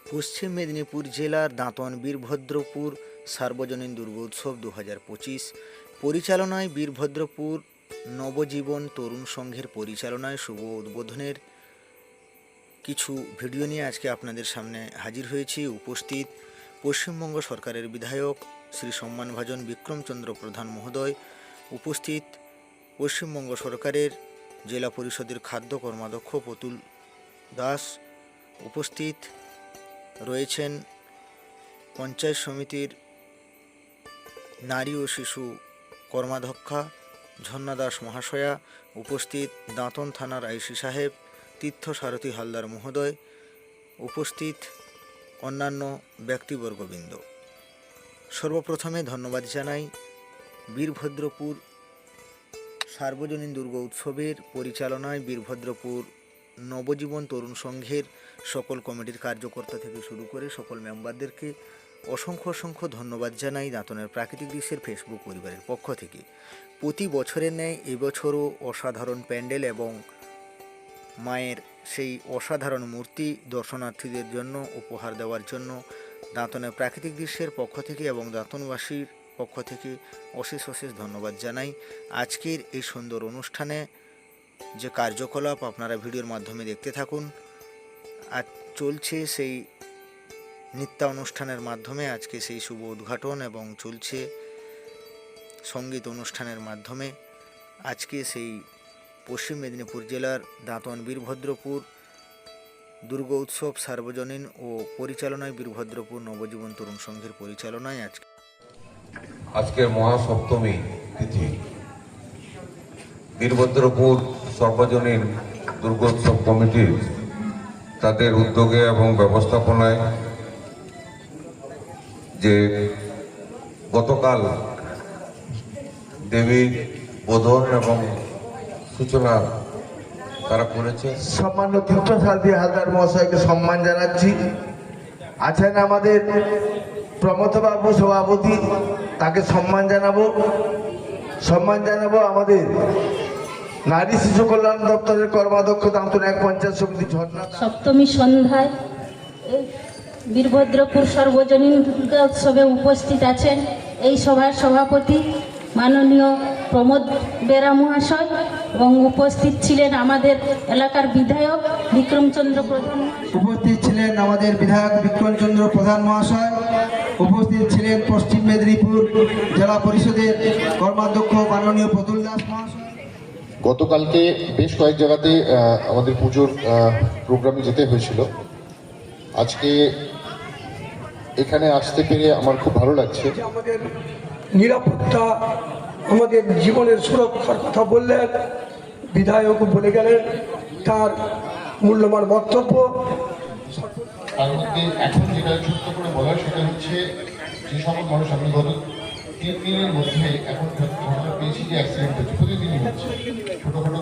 পশ্চিম মেদিনীপুর জেলার দাঁতন বীরভদ্রপুর সার্বজনীন দুর্গোৎসব 2025 পরিচালনায় বীরভদ্রপুর নবজীবন তরুণ সংঘের পরিচালনায় শুভ উদ্বোধনের কিছু ভিডিও নিয়ে আজকে আপনাদের সামনে হাজির হয়েছি। উপস্থিত পশ্চিমবঙ্গ সরকারের বিধায়ক শ্রী সম্মানভাজন বিক্রমচন্দ্র প্রধান মহোদয়, উপস্থিত পশ্চিমবঙ্গ সরকারের জেলা পরিষদের খাদ্য কর্মাধ্যক্ষ পুতুল দাস, উপস্থিত রয়েছেন পঞ্চায়েত সমিতির নারী ও শিশু কর্মাধ্যক্ষা ঝর্ণা দাস মহাশয়া, উপস্থিত দাঁতন থানার আইসি সাহেব তীর্থ সারথী হালদার মহোদয়, উপস্থিত অন্যান্য ব্যক্তিবর্গবৃন্দ। সর্বপ্রথমে ধন্যবাদ জানাই বীরভদ্রপুর সার্বজনীন দুর্গা উৎসবের পরিচালনায় বীরভদ্রপুর নবজীবন তরুণ সংঘের সকল কমিটির কার্যকর্তা থেকে শুরু করে সকল মেম্বারদেরকে অসংখ্য ধন্যবাদ জানাই দাঁতনের প্রাকৃতিক দৃশ্যের ফেসবুক পরিবারের পক্ষ থেকে। প্রতি বছরের ন্যায় এবছরও অসাধারণ প্যান্ডেল এবং মায়ের সেই অসাধারণ মূর্তি দর্শনার্থীদের জন্য উপহার দেওয়ার জন্য দাঁতনের প্রাকৃতিক দৃশ্যের পক্ষ থেকে এবং দাঁতনবাসীর পক্ষ থেকে অশেষ ধন্যবাদ জানাই। আজকের এই সুন্দর অনুষ্ঠানে যে কার্যকলাপ আপনারা ভিডিওর মাধ্যমে দেখতে থাকুন, আজ চলছে সেই নৃত্যানুষ্ঠানের মাধ্যমে আজকে সেই শুভ উদ্ঘাটন এবং চলছে সঙ্গীত অনুষ্ঠানের মাধ্যমে আজকে সেই পশ্চিম মেদিনীপুর জেলার দাঁতন বীরভদ্রপুর দুর্গা উৎসব সার্বজনীন ও পরিচালনায় বীরভদ্রপুর নবজীবন তরুণ সংঘের পরিচালনায় আজকের মহাসপ্তমী তিথি বীরভদ্রপুর সর্বজনীন দুর্গোৎসব কমিটির তাদের উদ্যোগে এবং ব্যবস্থাপনায় যে গতকাল দেবীর বোধন এবং সূচনা তারা করেছে। সম্মান্য তীর্থ সারথী হালদার মহাশয়কে সম্মান জানাচ্ছি। আছেন আমাদের প্রমথবাবু সভাপতি, তাকে সম্মান জানাবো আমাদের নারী শিশু কল্যাণ দপ্তরের কর্মাধ্যক্ষ দাঁতন এক পঞ্চায়েত সমিতি ঝর্ণা। সপ্তমী সন্ধ্যায় বীরভদ্রপুর সর্বজনীন দুর্গা উৎসবে উপস্থিত আছেন এই সভার সভাপতি মাননীয় প্রমোদ বেরা মহাশয় এবং উপস্থিত ছিলেন আমাদের এলাকার বিধায়ক বিক্রমচন্দ্র প্রধান, উপস্থিত ছিলেন আমাদের বিধায়ক বিক্রমচন্দ্র প্রধান মহাশয়, উপস্থিত ছিলেন পশ্চিম মেদিনীপুর জেলা পরিষদের কর্মাধ্যক্ষ মাননীয় পুতুল দাস মহাশয়। গতকালকে বেশ কয়েক জায়গাতে আমাদের পুজোর প্রোগ্রামে যেতে হয়েছিল। আজকে এখানে আসতে পেরে আমার খুব ভালো লাগছে। আমাদের নিরাপত্তা, আমাদের জীবনের সুরক্ষার কথা বললেন, বিধায়ক বলে গেলেন তার মূল্যবান বক্তব্য। তার মধ্যে এখন যেটা ছোট্ট করে বলার সেটা হচ্ছে যে সকল মানুষ আমি গত 3 দিনের মধ্যে এখন ঘটনা পেয়েছি যে অ্যাক্সিডেন্ট হচ্ছে, প্রতিদিনই হচ্ছে ছোটখাটো।